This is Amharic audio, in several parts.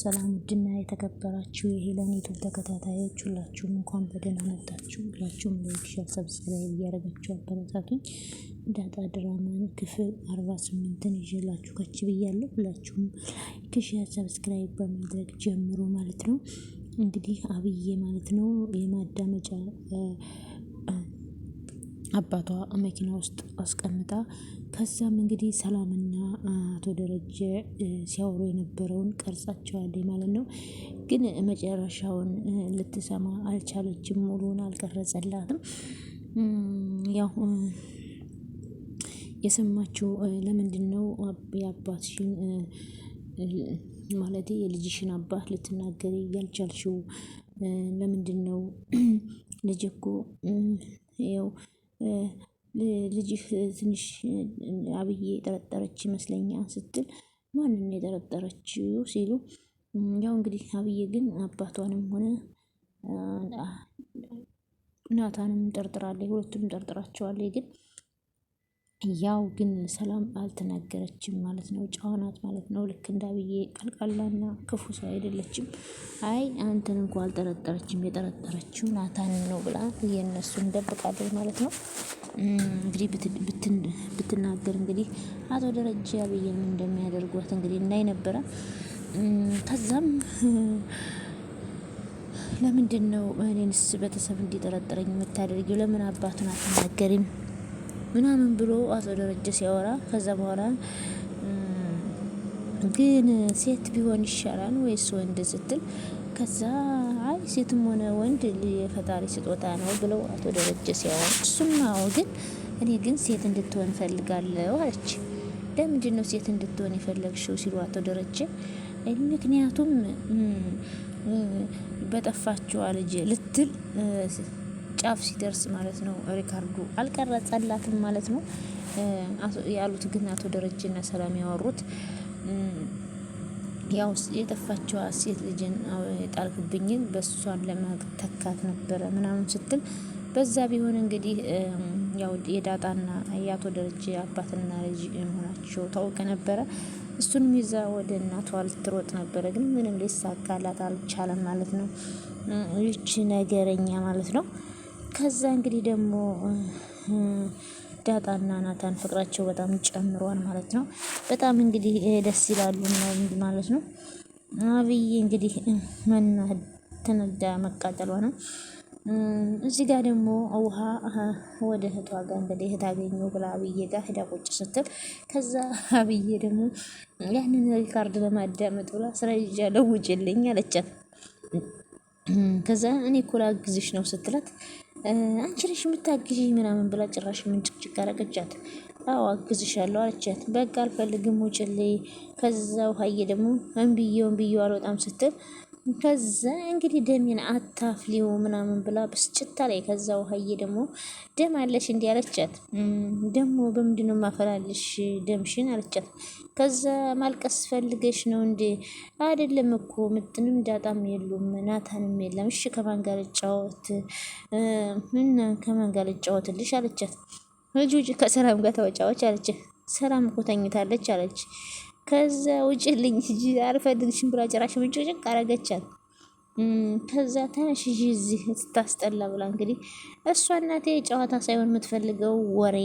ሰላም ውድና የተከበራችሁ የሄለን ዩቲዩብ ተከታታዮች ሁላችሁም እንኳን በደህና መጣችሁ። ሁላችሁም ላይክ፣ ሼር፣ ሰብስክራይብ እያደረጋችሁ አበረታቱኝ። ዳጣ ድራማን ክፍል 48ን ይዤላችሁ ከች ብያለሁ። ሁላችሁም ላይክ፣ ሼር፣ ሰብስክራይብ በማድረግ ጀምሮ ማለት ነው። እንግዲህ አብዬ ማለት ነው የማዳመጫ አባቷ መኪና ውስጥ አስቀምጣ ከዛም እንግዲህ ሰላምና አቶ ደረጀ ሲያወሩ የነበረውን ቀርጻቸዋለች ማለት ነው። ግን መጨረሻውን ልትሰማ አልቻለችም። ሙሉን አልቀረጸላትም። ያው የሰማችው ለምንድን ነው የአባትሽን ማለት የልጅሽን አባት ልትናገሪ ያልቻልሽው? ለምንድን ነው ልጅ እኮ ያው ልጅህ ትንሽ አብዬ የጠረጠረች ይመስለኛል ስትል ማንን የጠረጠረችው ሲሉ ያው እንግዲህ አብዬ ግን አባቷንም ሆነ ናታንም ጠርጥራለች። ሁለቱንም ጠርጥራቸዋለች። ግን ያው ግን ሰላም አልተናገረችም ማለት ነው። ጨዋ ናት ማለት ነው። ልክ እንዳብዬ ቀልቃላና ክፉ ሰው አይደለችም። አይ አንተን እንኳ አልጠረጠረችም፣ የጠረጠረችው ናታንን ነው ብላ የእነሱን ደብቃለች ማለት ነው። እንግዲህ ብትናገር እንግዲህ አቶ ደረጀ አብዬን እንደሚያደርጓት እንግዲህ እናይ ነበረ። ከዛም ለምንድን ነው እኔንስ ቤተሰብ እንዲጠረጥረኝ የምታደርጊው? ለምን አባቱን አትናገሪም? ምናምን ብሎ አቶ ደረጀ ሲያወራ ከዛ በኋላ ግን ሴት ቢሆን ይሻላል ወይስ ወንድ ስትል ከዛ አይ ሴትም ሆነ ወንድ የፈጣሪ ስጦታ ነው ብለው አቶ ደረጀ ሲያወራ እሱም አዎ፣ ግን እኔ ግን ሴት እንድትሆን ፈልጋለሁ አለች። ለምንድን ነው ሴት እንድትሆን የፈለግሽው ሲሉ አቶ ደረጀ ምክንያቱም በጠፋችዋ ልጅ ልትል ጫፍ ሲደርስ ማለት ነው ሪካርዱ አልቀረጸላትም ማለት ነው ያሉት። ግን አቶ ደረጀና ሰላም ያወሩት ያው የጠፋችዋ ሴት ልጅን ጣልክብኝን በሷን ለመተካት ነበረ ምናምን ስትል በዛ ቢሆን እንግዲህ ያው የዳጣና የአቶ ደረጀ አባትና ልጅ መሆናቸው ታውቀ ነበረ። እሱንም ይዛ ወደ እናቷ ልትሮጥ ነበረ። ግን ምንም ሊሳካላት አልቻለም ማለት ነው። ይቺ ነገረኛ ማለት ነው። ከዛ እንግዲህ ደግሞ ዳጣና ናታን ፍቅራቸው በጣም ጨምሯል ማለት ነው። በጣም እንግዲህ ደስ ይላሉ ማለት ነው። አብዬ እንግዲህ ተነዳ መቃጠሏ ነው። እዚህ ጋር ደግሞ ውሃ ወደ እህቷ ጋር እንግዲህ እህት አገኘሁ ብላ አብዬ ጋር ሄዳ ቁጭ ስትል ከዛ አብዬ ደግሞ ያንን ሪካርድ ለማዳመጥ ብላ ስራ ይዣለሁ ውጭልኝ አለቻት። ከዛ እኔ እኮ ላግዝሽ ነው ስትላት አንቺ ነሽ የምታግዢ ምናምን ብላ ጭራሽ ምንጭቅጭቅ አረገቻት። አዎ አግዝሻለሁ አለቻት። በቃ አልፈልግም ውጭልኝ። ከዛ ውሃዬ ደግሞ እምብዬው አልወጣም ስትል ከዛ እንግዲህ ደሜን አታፍሊው ምናምን ብላ ብስጭታ ላይ ከዛ ውሃዬ ደግሞ ደም አለሽ እንዲህ አለቻት። ደግሞ በምንድነው ማፈላልሽ ደምሽን አለቻት። ከዛ ማልቀስ ፈልገሽ ነው እንዴ? አይደለም እኮ ምጥንም ዳጣም የሉም ናታንም የለም። እሺ ከማን ጋር ልጫወት? ከማን ጋር ልጫወትልሽ አለቻት። ልጅ ከሰላም ጋር ተወጫወች አለች። ሰላም እኮ ተኝታለች አለች። ከዛ ውጭልኝ ሂጂ አልፈልግሽም ብላ ጭራሽ ምንጭቅጭቅ አረገቻት። ከዛ ተነሽ ሂጂ እዚህ ስታስጠላ ብላ እንግዲህ እሷ እናቴ ጨዋታ ሳይሆን የምትፈልገው ወሬ፣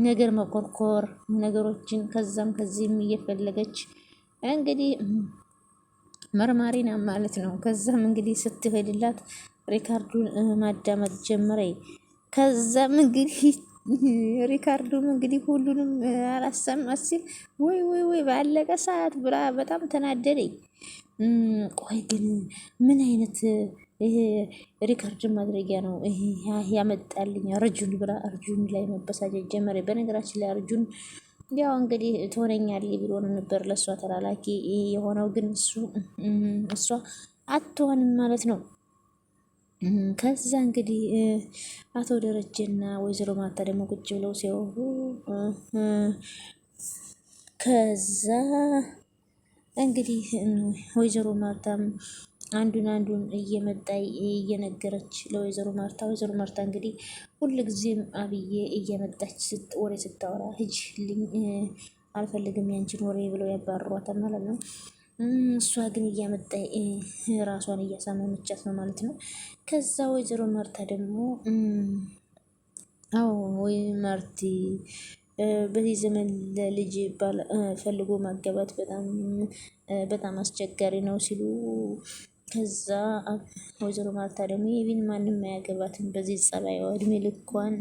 ነገር መኮርኮር፣ ነገሮችን ከዛም ከዚህም እየፈለገች እንግዲህ መርማሪ ነው ማለት ነው። ከዛም እንግዲህ ስትሄድላት ሪካርዱን ማዳመጥ ጀመረ። ከዛም እንግዲህ ሪካርዱም እንግዲህ ሁሉንም አላሰማ ሲል ወይ ባለቀ ሰዓት ብላ በጣም ተናደደኝ። ቆይ ግን ምን አይነት ሪካርድ ማድረጊያ ነው ያመጣልኝ አርጁን ብላ አርጁን ላይ መበሳጨት ጀመረ። በነገራችን ላይ አርጁን ያው እንግዲህ ትሆነኛለች ብሎ ነበር ለእሷ ተላላኪ የሆነው፣ ግን እሷ አትሆንም ማለት ነው። ከዛ እንግዲህ አቶ ደረጀና ወይዘሮ ማርታ ደግሞ ቁጭ ብለው ሲያወሩ ከዛ እንግዲህ ወይዘሮ ማርታም አንዱን እየመጣይ እየነገረች ለወይዘሮ ማርታ እንግዲህ ሁልጊዜም አብዬ እየመጣች ወሬ ስታወራ ሂጂልኝ አልፈልግም ያንቺን ወሬ ብለው ያባርሯታል ማለት ነው። እሷ ግን እያመጣ ራሷን እያሳመመቻት ነው ማለት ነው። ከዛ ወይዘሮ ማርታ ደግሞ አዎ ወይ ማርቲ በዚህ ዘመን ለልጅ ፈልጎ ማገባት በጣም አስቸጋሪ ነው ሲሉ፣ ከዛ ወይዘሮ ማርታ ደግሞ ይህን ማንም አያገባትም በዚህ ጸባይዋ እድሜ ልኳን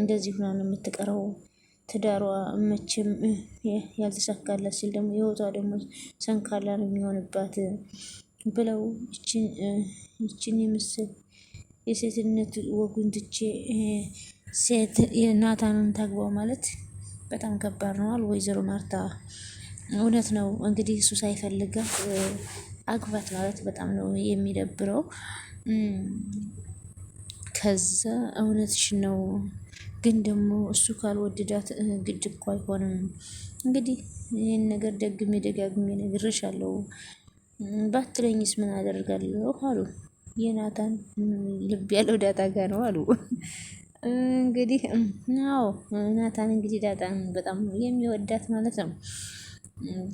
እንደዚህ ሁና ነው የምትቀረው፣ ትዳሯ መቼም ያልተሳካላት ሲል ደግሞ ህይወቷ ደግሞ ሰንካላ ነው የሚሆንባት ብለው ይችን የምስል የሴትነት ወጉን ትቼ ሴት ናታንን ታግባው ማለት በጣም ከባድ ነው አሉ ወይዘሮ ማርታ። እውነት ነው እንግዲህ እሱ ሳይፈልጋት አግባት ማለት በጣም ነው የሚደብረው። ከዛ እውነትሽ ነው ግን ደግሞ እሱ ካልወደዳት ግድ እኮ አይሆንም። እንግዲህ ይህን ነገር ደግሜ ደጋግሜ ነግሬሻለሁ፣ ባትለኝስ ምን አደርጋለሁ አሉ። የናታን ልብ ያለው ዳጣ ጋ ነው አሉ። እንግዲህ አዎ ናታን እንግዲህ ዳጣን በጣም የሚወዳት ማለት ነው።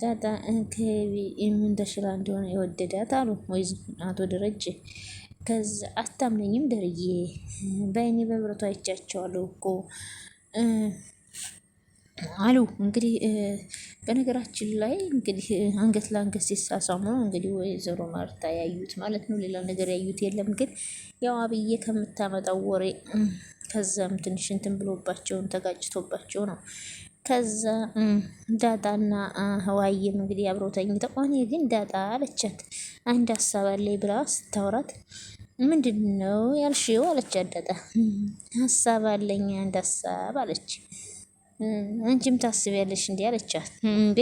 ዳጣ ከቢ ምን ተሽላ እንደሆነ የወደዳት አሉ ወይዝ አቶ ደረጀ። ከዛ አታምነኝም ደርዬ በአይኔ በብረቱ አይቻቸዋለሁ እኮ አሉ። እንግዲህ በነገራችን ላይ እንግዲህ አንገት ለአንገት ሲሳሳሙ ነው እንግዲህ ወይዘሮ ማርታ ያዩት ማለት ነው። ሌላ ነገር ያዩት የለም። ግን ያው አብዬ ከምታመጣው ወሬ ከዛም ትንሽ እንትን ብሎባቸውን ተጋጭቶባቸው ነው። ከዛ ዳጣና ህዋዬም እንግዲህ አብረው ተኝተው እኔ ግን ዳጣ አለቻት አንድ ሀሳብ አለኝ ብላ ስታወራት ምንድን ነው ያልሽው አለቻት። ዳጣ ሀሳብ አለኝ አንድ ሀሳብ አለች። አንቺም ታስቢያለሽ እንዴ አለቻት። እንዴ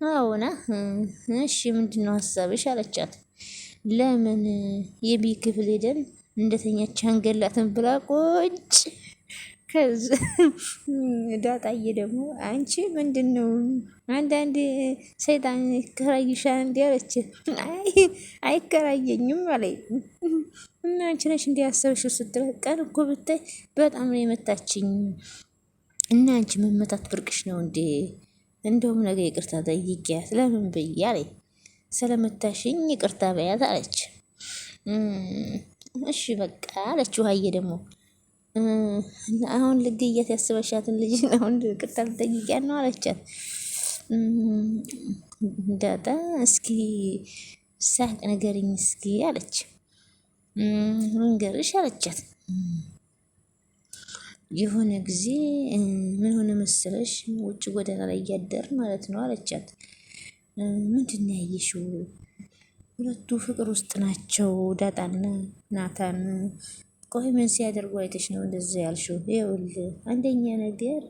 አዎና፣ እሺ ምንድነው ሀሳብሽ አለቻት። ለምን የቢ ክፍል ሄደን እንደተኛች አንገላትን ብላ ቁጭ። ከዛ ዳጣዬ ደግሞ አንቺ ምንድን ነው አንዳንድ ሰይጣን ይከራይሻል እንዲ አለች። አይከራየኝም አለኝ እና አንቺ ነሽ እንዲ ያሰብሽው ስትል ቀን እኮ ብታይ በጣም ነው የመታችኝ እና አንቺ መመታት ብርቅሽ ነው እንዴ? እንደውም ነገ ይቅርታ ጠይቂያት። ለምን ብዬ አለኝ። ስለመታሽኝ ይቅርታ በያት አለች። እሺ በቃ አለች። ውሀዬ ደግሞ አሁን ልግያት ያስበሻትን ልጅ አሁን ይቅርታ ልጠይቂያት ነው አለቻት። ዳጣ እስኪ ሳቅ ነገርኝ እስኪ አለች። መንገርሽ አለቻት። የሆነ ጊዜ ምን ሆነ መሰለሽ ውጭ ጎዳና ላይ እያደር ማለት ነው አለቻት። ምንድን ነው ያየሽው? ሁለቱ ፍቅር ውስጥ ናቸው ዳጣና ናታን። ቆይ ምን ሲያደርጉ አይተሽ ነው እንደዛ ያልሽው? ይኸውልህ አንደኛ ነገር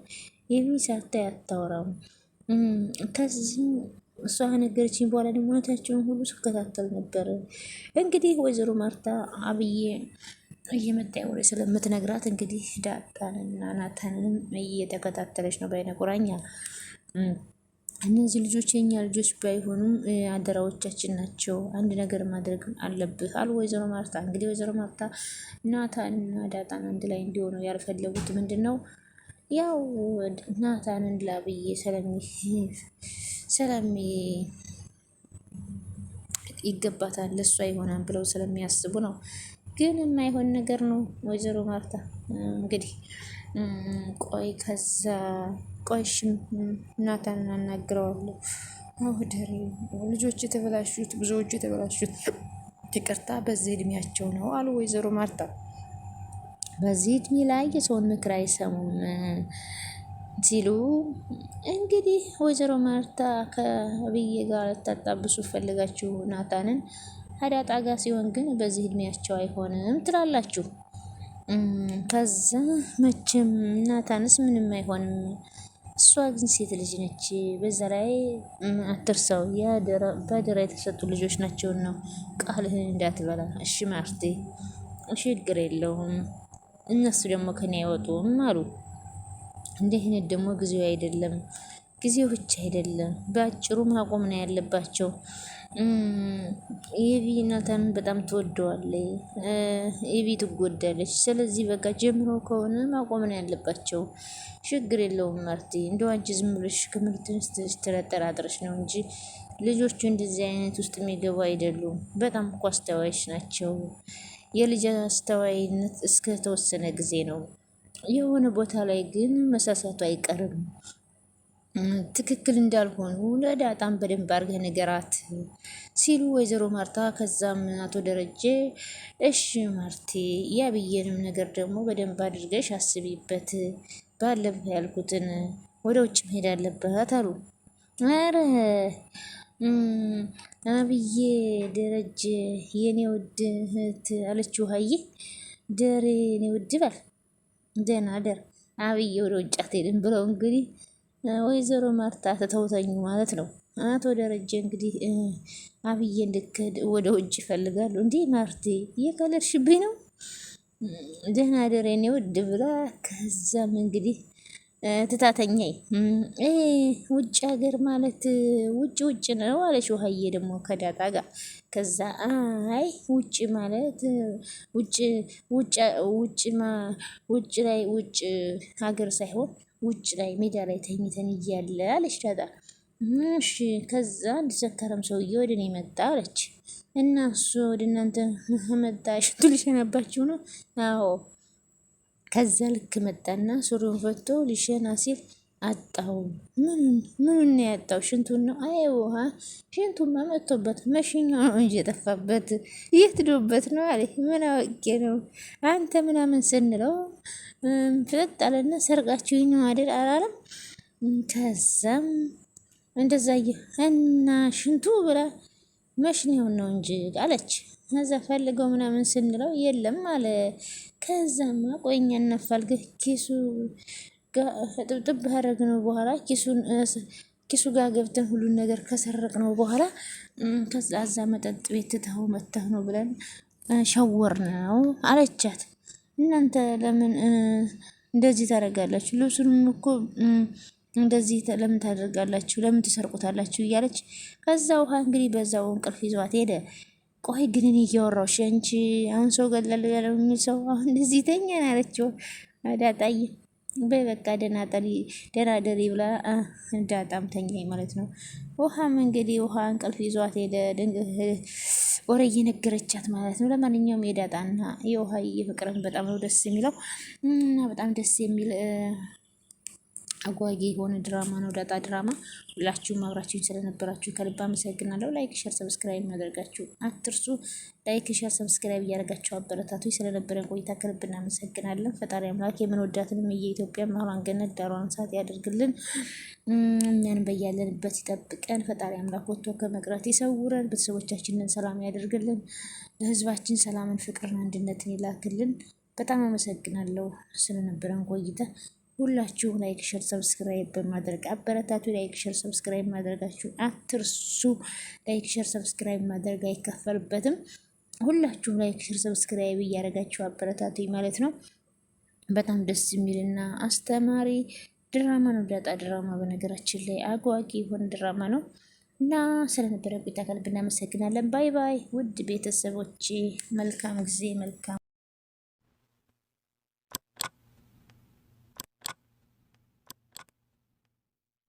የሚሳታይ አታወራም። ከዚህ እሷ ነገረችኝ በኋላ ደግሞ እውነታቸውን ሁሉ ስከታተል ነበር። እንግዲህ ወይዘሮ ማርታ አብዬ እየመጣ ወሬ ስለምትነግራት እንግዲህ ዳጣንና ናታንንም እየተከታተለች ነው በአይነ ቁራኛ። እነዚህ ልጆች የኛ ልጆች ባይሆኑም አደራዎቻችን ናቸው፣ አንድ ነገር ማድረግ አለብህ አሉ ወይዘሮ ማርታ። እንግዲህ ወይዘሮ ማርታ ናታንና ዳጣን አንድ ላይ እንዲሆኑ ያልፈለጉት ምንድን ነው? ያው ናታንን ላብዬ ስለሚ ይገባታል ለእሷ ይሆናል ብለው ስለሚያስቡ ነው። ግን የማይሆን ነገር ነው ወይዘሮ ማርታ። እንግዲህ ከዛ ቆይሽም ናታንን አናግረዋለሁ። አውደሪ ልጆች የተበላሹት ብዙዎቹ የተበላሹት ይቅርታ በዚህ እድሜያቸው ነው አሉ ወይዘሮ ማርታ። በዚህ እድሜ ላይ የሰውን ምክር አይሰሙም ሲሉ እንግዲህ ወይዘሮ ማርታ ከብዬ ጋር ልታጣብሱ ፈልጋችሁ ናታንን ከዳጣ ጋር ሲሆን ግን በዚህ እድሜያቸው አይሆንም ትላላችሁ። ከዛ መቼም ናታንስ ምንም አይሆንም፣ እሷ ግን ሴት ልጅ ነች። በዛ ላይ አትርሳው በአደራ የተሰጡ ልጆች ናቸውን ነው። ቃልህን እንዳትበላ እሺ ማርቴ፣ ችግር የለውም እነሱ ደግሞ ከኔ አይወጡም አሉ። እንዲህ አይነት ደግሞ ጊዜው አይደለም፣ ጊዜው ብቻ አይደለም በአጭሩ ማቆም ነው ያለባቸው። ኤቢ ናታንን በጣም ትወደዋለች፣ ኤቢ ትጎዳለች። ስለዚህ በቃ ጀምሮ ከሆነ ማቆም ነው ያለባቸው። ችግር የለውም ማርቲ፣ እንደው አንቺ ዝም ብለሽ ከትንሽ ተጠራጥረሽ ነው እንጂ ልጆቹ እንደዚህ አይነት ውስጥ የሚገቡ አይደሉም። በጣም እኮ አስተዋዮች ናቸው። የልጅ አስተዋይነት እስከ ተወሰነ ጊዜ ነው። የሆነ ቦታ ላይ ግን መሳሳቱ አይቀርም። ትክክል እንዳልሆኑ ለዳጣም በደንብ አድርገህ ንገራት ሲሉ ወይዘሮ ማርታ፣ ከዛም አቶ ደረጀ እሺ ማርቴ፣ ያብዬንም ነገር ደግሞ በደንብ አድርገሽ አስቢበት፣ ባለፈው ያልኩትን ወደ ውጭ መሄድ አለበት አሉ። ኧረ አብዬ ደረጀ የኔ ውድ እህት አለችው። ሀይ ደሬ የኔ ውድ ባል ደህና ደር አብዬ ወደ ውጭ አትሄድም ብለው እንግዲህ ወይዘሮ ማርታ ተተውተኙ ማለት ነው። አቶ ደረጀ እንግዲህ አብዬ እንድትከድ ወደ ውጭ ይፈልጋሉ። እንዲህ ማርቴ እየቀለድሽብኝ ነው፣ ደህና ደር የኔ ውድ ብላ ከዛም እንግዲህ ትታተኛይ ውጭ ሀገር ማለት ውጭ ውጭ ነው አለች ውሀዬ ደግሞ ከዳጣ ጋር። ከዛ አይ ውጭ ማለት ውጭ ውጭ ውጭ ላይ ውጭ ሀገር ሳይሆን ውጭ ላይ ሜዳ ላይ ተኝተን እያለ አለች ዳጣ። እሺ ከዛ አንድ ሰካራም ሰውዬ ወደ እኔ መጣ አለች። እና እሱ ወደ እናንተ መጣ ሽንቱ ሊሸናባችሁ ነው? አዎ። ከዛ ልክ መጣና ሱሪውን ፈቶ ሊሸና ሲል አጣው። ምኑን ነው ያጣው? ሽንቱን ነው? አይ ውሃ ሽንቱማ መጥቶበት መሽኛው ነው እንጂ የጠፋበት የት ዶበት ነው አለ። ምን አውቄ ነው አንተ ምናምን ስንለው ፍጥጥ አለና ሰርቃችሁኝ ነው አይደል አላለም። ከዛም እንደዛ እና ሽንቱ ብላ መሽኛውን ነው እንጂ አለች። ከዛ ፈልገው ምናምን ስንለው የለም አለ። ከዛማ ቆይኛ እናፋልገህ ኪሱ ጥብጥብ ነው በኋላ ኪሱ ጋር ገብተን ሁሉን ነገር ከሰረቅ ነው በኋላ ከዛ እዛ መጠጥ ቤት ትተኸው መተህ ነው ብለን ሸወር ነው አለቻት። እናንተ ለምን እንደዚህ ታደርጋላችሁ? ልብሱንም እኮ እንደዚህ ለምን ታደርጋላችሁ? ለምን ትሰርቁታላችሁ? እያለች ከዛ ውሃ እንግዲህ በዛው እንቅልፍ ይዟት ሄደ። ቆይ ግን እኔ እያወራሁሽ አንቺ አሁን ሰው ገላለሁ ያለው ሰው አሁን እንደዚህ ተኛን አለችው ዳጣዬ። በበቃ ደህና ደሪ ብላ ዳጣም ተኛኝ ማለት ነው። ውሃም እንግዲህ ውሃ እንቅልፍ ይዟት ሄደ። ወሬ እየነገረቻት ማለት ነው። ለማንኛውም የዳጣና የውሃ ፍቅርን በጣም ነው ደስ የሚለው እና በጣም ደስ የሚል አጓጊ የሆነ ድራማ ነው ዳጣ ድራማ። ሁላችሁም አብራችሁኝ ስለነበራችሁ ከልብ አመሰግናለሁ። ላይክ፣ ሸር፣ ሰብስክራይብ ማድረጋችሁ አትርሱ። ላይክ፣ ሸር፣ ሰብስክራይብ እያደረጋችሁ አበረታቱ። ስለነበረን ቆይታ ከልብ እናመሰግናለን። ፈጣሪ አምላክ የምንወዳትንም የኢትዮጵያ መሀሏን ገነት ዳሯን እሳት ያደርግልን። እኛን በያለንበት ይጠብቀን። ፈጣሪ አምላክ ወጥቶ ከመቅረት ይሰውረን። ቤተሰቦቻችንን ሰላም ያደርግልን። ለህዝባችን ሰላምን፣ ፍቅርን፣ አንድነትን ይላክልን። በጣም አመሰግናለሁ ስለነበረን ቆይታ። ሁላችሁ ላይክ ሸር ሰብስክራይብ በማድረግ አበረታቱ። ላይክ ሸር ሰብስክራይብ ማድረጋችሁ አትርሱ። ላይክ ሸር ሰብስክራይብ ማድረግ አይከፈልበትም። ሁላችሁም ላይክ ሸር ሰብስክራይብ እያደረጋችሁ አበረታቱ ማለት ነው። በጣም ደስ የሚልና አስተማሪ ድራማ ነው ዳጣ ድራማ። በነገራችን ላይ አጓጊ የሆነ ድራማ ነው እና ስለነበረ ቆይታ ከልብ እናመሰግናለን። ባይ ባይ ውድ ቤተሰቦቼ፣ መልካም ጊዜ መልካም